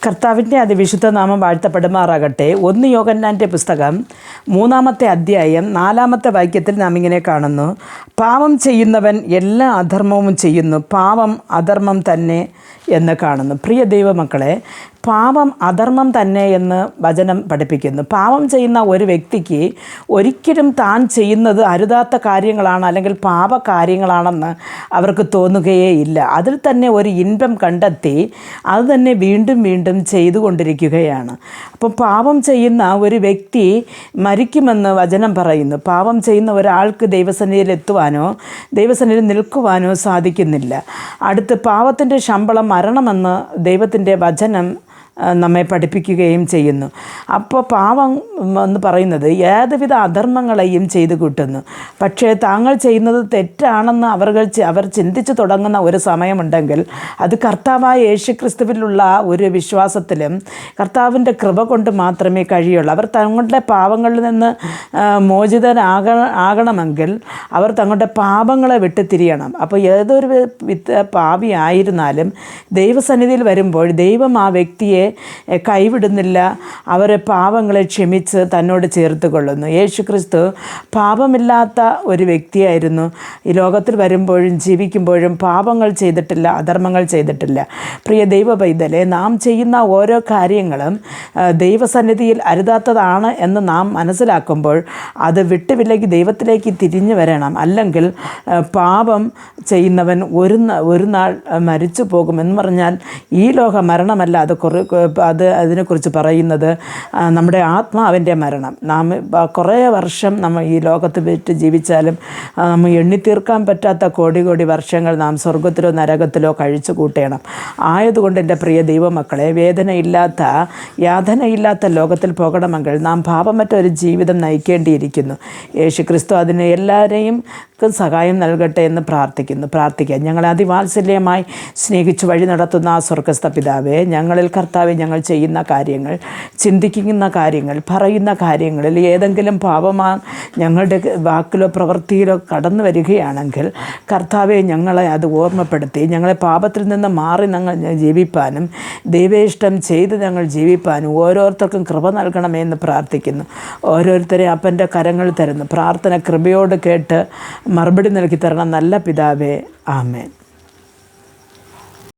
കർത്താവിൻ്റെ അതിവിശുദ്ധ നാമം വാഴ്ത്തപ്പെടുമാറാകട്ടെ. 1 യോഹന്നാൻ്റെ പുസ്തകം 3-ാമത്തെ അധ്യായം 4-ാമത്തെ വാക്യത്തിൽ നാം ഇങ്ങനെ കാണുന്നു: പാപം ചെയ്യുന്നവൻ എല്ലാ അധർമ്മവും ചെയ്യുന്നു, പാപം അധർമ്മം തന്നെ എന്ന് കാണുന്നു. പ്രിയ ദൈവമക്കളെ, പാപം അധർമ്മം തന്നെ എന്ന് വചനം പഠിപ്പിക്കുന്നു. പാപം ചെയ്യുന്ന ഒരു വ്യക്തിക്ക് ഒരിക്കലും താൻ ചെയ്യുന്നത് അരുതാത്ത കാര്യങ്ങളാണ് അല്ലെങ്കിൽ പാപകാര്യങ്ങളാണെന്ന് അവർക്ക് തോന്നുകയേ ഇല്ല. അതിൽ തന്നെ ഒരു ഇൻപം കണ്ടെത്തി അത് തന്നെ വീണ്ടും വീണ്ടും ചെയ്തുകൊണ്ടിരിക്കുകയാണ്. അപ്പോൾ പാപം ചെയ്യുന്ന ഒരു വ്യക്തി മരിക്കുമെന്ന് വചനം പറയുന്നു. പാപം ചെയ്യുന്ന ഒരാൾക്ക് ദൈവസന്നിധിയിൽ എത്തുവാനോ ദൈവസന്നിധിയിൽ നിൽക്കുവാനോ സാധിക്കുന്നില്ല. അടുത്ത് പാപത്തിൻ്റെ ശമ്പളം മരണമെന്ന് ദൈവത്തിൻ്റെ വചനം നമ്മെ പഠിപ്പിക്കുകയും ചെയ്യുന്നു. അപ്പോൾ പാപം എന്ന് പറയുന്നത് ഏതുവിധ അധർമ്മങ്ങളെയും ചെയ്തു കൂട്ടുന്നു. പക്ഷേ താങ്കൾ ചെയ്യുന്നത് തെറ്റാണെന്ന് അവർ ചിന്തിച്ചു തുടങ്ങുന്ന ഒരു സമയമുണ്ടെങ്കിൽ അത് കർത്താവായ യേശുക്രിസ്തുവിലുള്ള ഒരു വിശ്വാസത്തിലും കർത്താവിൻ്റെ കൃപ കൊണ്ട് മാത്രമേ കഴിയുള്ളൂ. അവർ തങ്ങളുടെ പാപങ്ങളിൽ നിന്ന് മോചിതരാകണമെങ്കിൽ അവർ തങ്ങളുടെ പാപങ്ങളെ വിട്ടുതിരിയണം. അപ്പോൾ ഏതൊരു പാപിയായിരുന്നാലും ദൈവസന്നിധിയിൽ വരുമ്പോൾ ദൈവം ആ വ്യക്തിയെ കൈവിടുന്നില്ല. അവരെ പാപങ്ങളെ ക്ഷമിച്ച് തന്നോട് ചേർത്ത് കൊള്ളുന്നു. യേശുക്രിസ്തു പാപമില്ലാത്ത ഒരു വ്യക്തിയായിരുന്നു. ഈ ലോകത്തിൽ വരുമ്പോഴും ജീവിക്കുമ്പോഴും പാപങ്ങൾ ചെയ്തിട്ടില്ല, അധർമ്മങ്ങൾ ചെയ്തിട്ടില്ല. പ്രിയ ദൈവ പൈതലെ, നാം ചെയ്യുന്ന ഓരോ കാര്യങ്ങളും ദൈവസന്നിധിയിൽ അരുതാത്തതാണ് എന്ന് നാം മനസ്സിലാക്കുമ്പോൾ അത് വിട്ടുവിലകി ദൈവത്തിലേക്ക് തിരിഞ്ഞു വരണം. അല്ലെങ്കിൽ പാപം ചെയ്യുന്നവൻ ഒരു നാൾ മരിച്ചു പോകുമെന്ന് പറഞ്ഞാൽ ഈ ലോക മരണമല്ല, അതിനെക്കുറിച്ച് പറയുന്നത് നമ്മുടെ ആത്മാവിൻ്റെ മരണം. നാം കുറേ വർഷം നമ്മൾ ഈ ലോകത്ത് വിട്ട് ജീവിച്ചാലും നമ്മൾ എണ്ണിത്തീർക്കാൻ പറ്റാത്ത കോടി കോടി വർഷങ്ങൾ നാം സ്വർഗത്തിലോ നരകത്തിലോ കഴിച്ചു കൂട്ടണം. ആയതുകൊണ്ട് എൻ്റെ പ്രിയ ദൈവമക്കളെ, യാതനയില്ലാത്ത ലോകത്തിൽ പോകണമെങ്കിൽ നാം പാപമറ്റ ഒരു ജീവിതം നയിക്കേണ്ടിയിരിക്കുന്നു. യേശുക്രിസ്തു അതിന് എല്ലാവരെയും സഹായം നൽകട്ടെ എന്ന് പ്രാർത്ഥിക്കാം. ഞങ്ങളെ അതിവാത്സല്യമായി സ്നേഹിച്ചു വഴി നടത്തുന്ന ആ സ്വർഗസ്ഥ പിതാവേ, ഞങ്ങളിൽ കർത്താവെ, ഞങ്ങൾ ചെയ്യുന്ന കാര്യങ്ങൾ, ചിന്തിക്കുന്ന കാര്യങ്ങൾ, പറയുന്ന കാര്യങ്ങളിൽ ഏതെങ്കിലും ഞങ്ങളുടെ വാക്കിലോ പ്രവൃത്തിയിലോ കടന്നു വരികയാണെങ്കിൽ കർത്താവെ, ഞങ്ങളെ അത് ഓർമ്മപ്പെടുത്തി ഞങ്ങളെ പാപത്തിൽ നിന്ന് മാറി ഞങ്ങൾ ജീവിപ്പാനും ദൈവേഷ്ടം ചെയ്ത് ഞങ്ങൾ ജീവിപ്പാനും ഓരോരുത്തർക്കും കൃപ നൽകണമെന്ന് പ്രാർത്ഥിക്കുന്നു. ഓരോരുത്തരെ അപ്പൻ്റെ കരങ്ങൾ തരുന്നു. പ്രാർത്ഥന കൃപയോട് കേട്ട് മറുപടി നൽകി തരണം നല്ല പിതാവേ. ആമേൻ.